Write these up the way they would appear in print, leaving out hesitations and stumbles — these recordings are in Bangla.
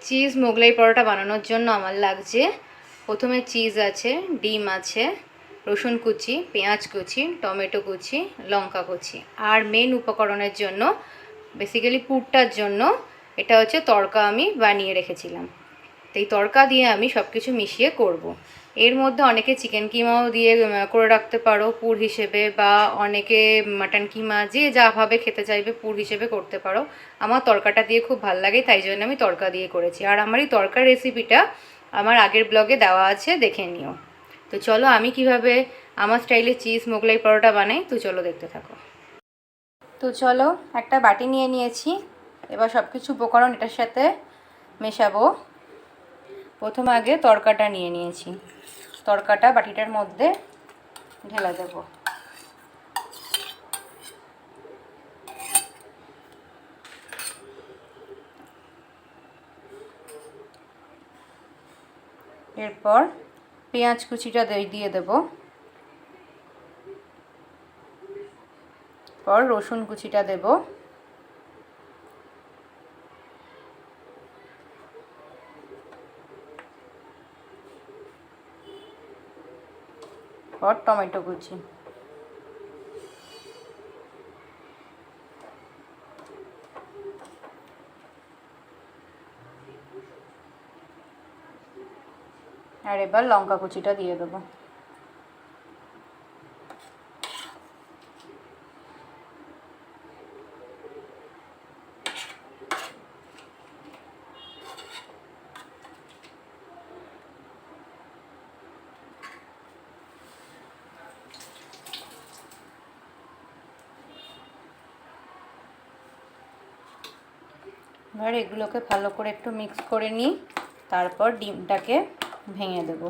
চিজ মোগলাই পরোটা বানানোর জন্য আমার লাগছে প্রথমে চিজ আছে, ডিম আছে, রসুন কুচি, পেঁয়াজ কুচি, টমেটো কুচি, লঙ্কা কুচি। আর মেন উপকরণের জন্য বেসিক্যালি পুরটার জন্য এটা হচ্ছে তড়কা আমি বানিয়ে রেখেছিলাম। তো এই তড়কা দিয়ে আমি সব কিছু মিশিয়ে করব। এর মধ্যে অনেকে চিকেন কিমাও দিয়ে করে রাখতে পারো পুর হিসেবে, বা অনেকে মাটন কিমা যে যাভাবে খেতে চাইবে পুর হিসেবে করতে পারো। আমার তড়কাটা দিয়ে খুব ভালো লাগে, তাই জন্য আমি তড়কা দিয়ে করেছি। আর আমার এই তড়কার রেসিপিটা আমার আগের ব্লগে দেওয়া আছে, দেখে নিও। তো চলো আমি কিভাবে আমার স্টাইলে চিজ মোগলাই পরোটা বানাই, তো চলো দেখতে থাকো। তো চলো একটা বাটি নিয়ে নিয়েছি, এবার সব কিছু উপকরণ এটার সাথে মেশাবো। প্রথম আগে তড়কাটা নিয়ে নিয়েছি, তড়কাটা বাটিটার মধ্যে ঢেলে দেব। এরপর পেঁয়াজ কুচিটা দিয়ে দেব, পর রসুন কুচিটা দেব, পর টমেটো কুচি। আর এবার লঙ্কা কুচিটা দিয়ে দেবো। এবার এগুলোকে ভালো করে একটু মিক্স করে নিই, তারপর ডিমটাকে ভেঙে দেব।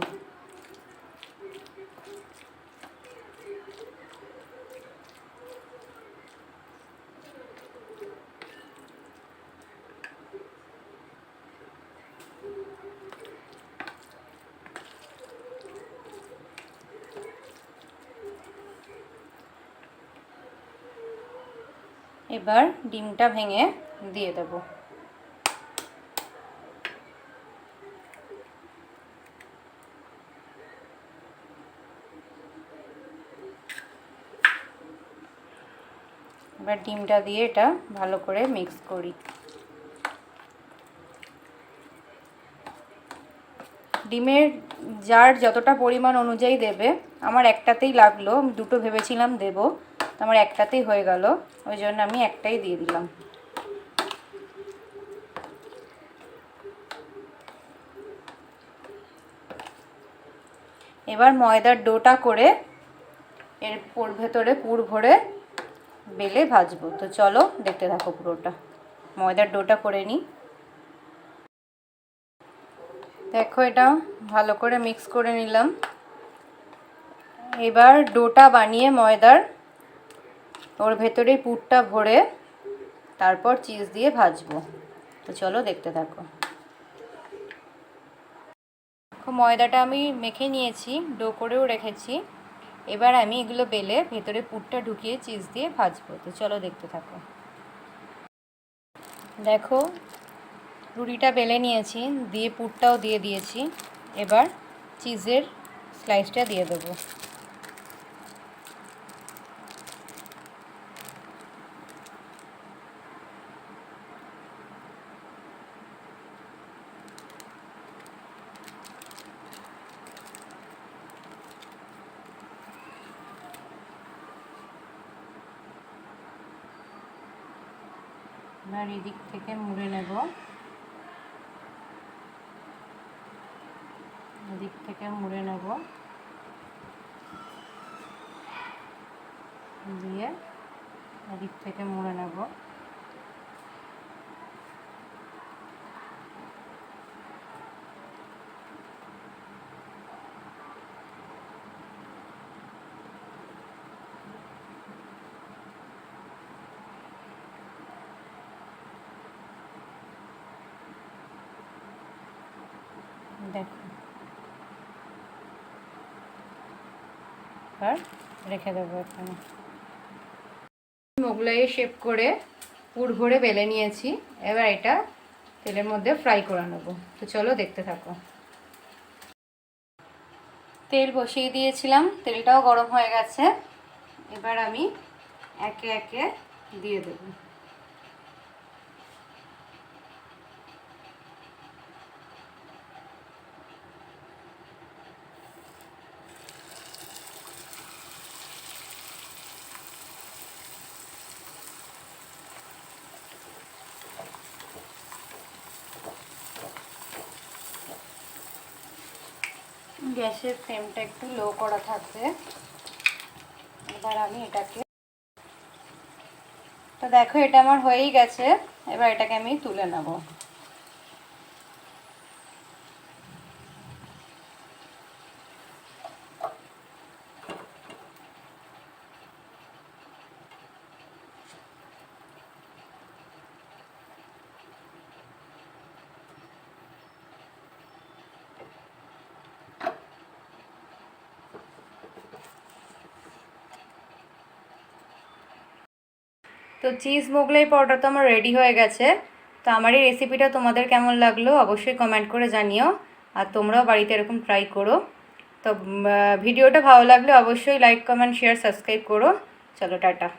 এবার ডিমটা ভেঙে দিয়ে দেব। এবার ডিমটা দিয়ে এটা ভালো করে মিক্স করি। ডিমের যার যতটা পরিমাণ অনুযায়ী দেবে, আমার একটাতেই লাগলো, আমি দুটো ভেবেছিলাম দেব, তো আমার একটাতেই হয়ে গেল, ওই জন্য আমি একটাই দিয়ে দিলাম। এবার ময়দার ডোটা করে এর ভেতরে পুর ভরে বেলে ভাজবো। তো চলো দেখতে থাকো পুরোটা। ময়দার ডোটা করে নিই। দেখো এটা ভালো করে মিক্স করে নিলাম। এবার ডোটা বানিয়ে ময়দার ওর ভেতরে পুরটা ভরে তারপর চিজ দিয়ে ভাজবো। তো চলো দেখতে থাকো। ময়দাটা আমি মেখে নিয়েছি, ডো করেও রেখেছি। এবার আমি এগুলো বেলে ভেতরে পুরটা ঢুকিয়ে চিজ দিয়ে ভাজবো। তো চলো দেখতে থাকো। দেখো রুটিটা বেলে নিয়েছি, দিয়ে পুরটাও দিয়ে দিয়েছি। এবার চিজের স্লাইসটা দিয়ে দেবো। এবার এদিক থেকে মুড়ে নেব, এদিক থেকে মুড়ে নেব, দিয়ে এদিক থেকে মুড়ে নেব। দেখো আর রেখে দেবো এখানে। মোগলাই শেপ করে পুর ভরে বেলে নিয়েছি। এবার এটা তেলের মধ্যে ফ্রাই করে নেব। তো চলো দেখতে থাকো। তেল বসিয়ে দিয়েছিলাম, তেলটাও গরম হয়ে গেছে। এবার আমি একে একে দিয়ে দেবো। গ্যাসের ফ্লেমটা একটু লো করা থাকবে। এবার আমি এটাকে, তো দেখো এটা আমার হয়েই গেছে। এবার এটাকে আমি তুলে নেব। তো চিজ মোগলাই পরোটা তো আমার রেডি হয়ে গেছে। তো আমার এই রেসিপিটা তোমাদের কেমন লাগলো অবশ্যই কমেন্ট করে জানিও, আর তোমরাও বাড়িতে এরকম ট্রাই করো। তো ভিডিওটা ভালো লাগলে অবশ্যই লাইক কমেন্ট শেয়ার সাবস্ক্রাইব করো। চলো টাটা।